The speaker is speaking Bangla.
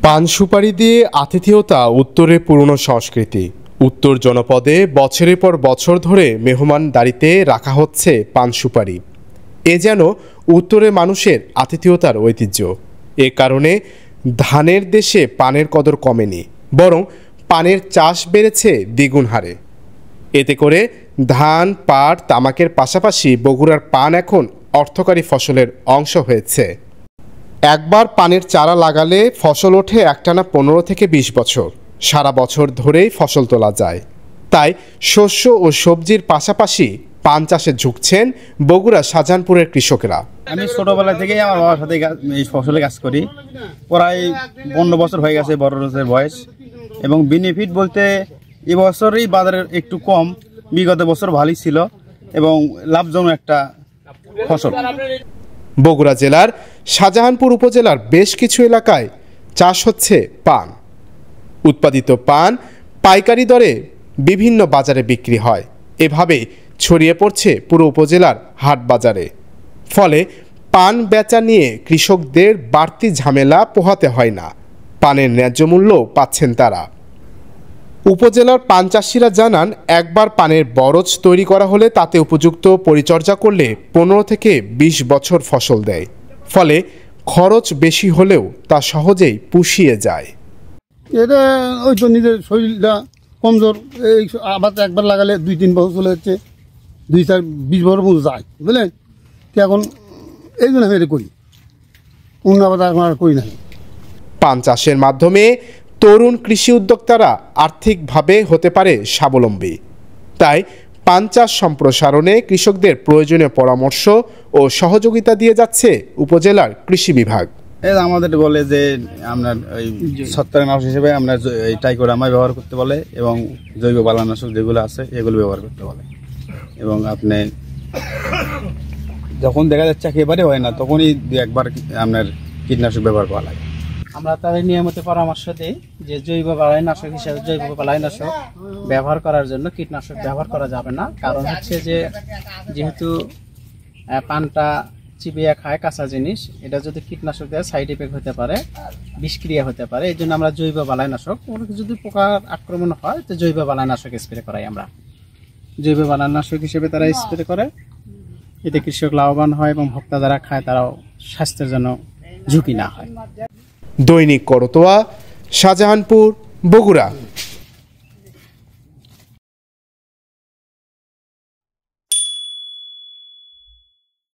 পান সুপারি দিয়ে আতিথেয়তা উত্তরের পুরনো সংস্কৃতি। উত্তর জনপদে বছরের পর বছর ধরে মেহমানদারিতে রাখা হচ্ছে পান সুপারি। এ যেন উত্তরের মানুষের আতিথেয়তার ঐতিহ্য। এ কারণে ধানের দেশে পানের কদর কমেনি, বরং পানের চাষ বেড়েছে দ্বিগুণ হারে। এতে করে ধান, পাট, তামাকের পাশাপাশি বগুড়ার পান এখন অর্থকরী ফসলের অংশ হয়েছে। একবার পানের চারা লাগালে ফসল ওঠে একটানা 15 থেকে 20 বছর। সারা বছর ধরেই ফসল তোলা যায়। তাই শস্য ও সবজির পাশাপাশি পান চাষে ঝুঁকছেন বগুড়া শাহজাহানপুরের কৃষকেরা। আমি ছোটবেলা থেকেই আমার বাবার সাথে এই ফসলে কাজ করি। প্রায় 15 বছর হয়ে গেছে বড় রোজের বয়স। এবং বেনিফিট বলতে এবছরই বাজারে একটু কম, বিগত বছর ভালোই ছিল এবং লাভজনক একটা ফসল। বগুড়া জেলার শাহজাহানপুর উপজেলার বেশ কিছু এলাকায় চাষ হচ্ছে পান। উৎপাদিত পান পাইকারি দরে বিভিন্ন বাজারে বিক্রি হয়। এভাবে ছড়িয়ে পড়ছে পুরো উপজেলার হাট বাজারে। ফলে পান বেচা নিয়ে কৃষকদের বাড়তি ঝামেলা পোহাতে হয় না। পানের ন্যায্য মূল্য পাচ্ছেন তারা। উপজেলার পান চাষিরা জানান, একবার পানের বরজ তৈরি করা হলে তাতে উপযুক্ত পরিচর্যা করলে 15 থেকে 20 বছর ফসল দেয়। ফলে খরচ বেশি হলেও তা সহজেই পুষিয়ে যায়। এটা ওই তো নিজের শরীরটা কমজোর, এই আবার একবার লাগালে 2-3 বছর চলে যাচ্ছে, 2-4-20 বছর মতো যায়, বুঝলেন। তো এখন এই জন্য আমি এটা করি, অন্য আবার এখন আর করি না। পান চাষের মাধ্যমে তরুণ কৃষি উদ্যোক্তারা আর্থিকভাবে হতে পারে স্বাবলম্বী। তাই পান চাষ সম্প্রসারণে কৃষকদের প্রয়োজনীয় পরামর্শ ও সহযোগিতা দিয়ে যাচ্ছে উপজেলার কৃষি বিভাগ। আমাদের বলে যে আপনার ওই ছত্রাকনাশক হিসেবে আমরা টাইকোডার্মা ব্যবহার করতে বলে এবং জৈব বালানাশক যেগুলো আছে এগুলো ব্যবহার করতে বলে। এবং আপনি যখন দেখা যাচ্ছে একেবারে হয় না, তখনই 2-1বার আপনার কীটনাশক ব্যবহার করা লাগে। আমরা তাদের নিয়মিত পরামর্শ দিই যে জৈব বালাইনাশক হিসেবে জৈব বালাইনাশক ব্যবহার করার জন্য কীটনাশক ব্যবহার করা যাবে না। কারণ হচ্ছে যে যেহেতু পানটা চিবিয়ে খায় কাঁচা জিনিস, এটা যদি কীটনাশক দেয় সাইড এফেক্ট হতে পারে, বিষক্রিয়া হতে পারে। এই জন্য আমরা জৈব বালাইনাশক, যদি পোকার আক্রমণ হয় তো জৈব বালাইনাশক স্প্রে করাই। আমরা জৈব বালাইনাশক হিসেবে তারা স্প্রে করে, এতে কৃষক লাভবান হয় এবং ভোক্তা যারা খায় তারাও স্বাস্থ্যের জন্য ঝুঁকি না হয়। দৈনিক করতোয়া, শাহজাহানপুর, বগুড়া।